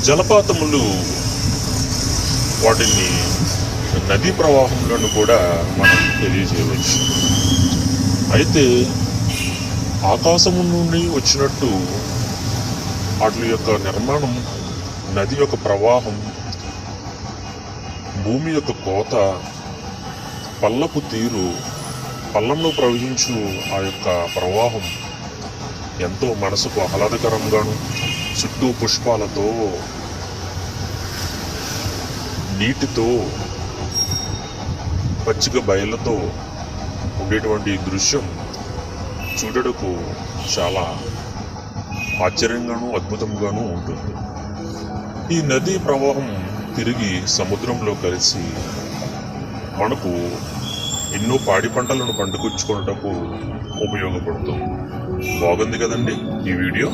జలపాతములు వాటిని నదీ ప్రవాహంలోనూ కూడా మనం తెలియజేయవచ్చు. అయితే ఆకాశము నుండి వచ్చినట్టు వాటి యొక్క నిర్మాణం, నది యొక్క ప్రవాహం, భూమి యొక్క కోత, పల్లపు తీరు, పల్లంలో ప్రవహించు ఆ యొక్క ప్రవాహం ఎంతో మనసుకు ఆహ్లాదకరంగాను, చుట్టూ పుష్పాలతో, నీటితో, పచ్చిక బయలతో ఉండేటువంటి దృశ్యం చూడటకు చాలా ఆశ్చర్యంగాను అద్భుతంగాను ఉంటుంది. ఈ నదీ ప్రవాహం తిరిగి సముద్రంలో కలిసి మనకు ఎన్నో పాడి పంటలను పండించుకున్నటకు ఉపయోగపడుతుంది. బాగుంది కదండి ఈ వీడియో.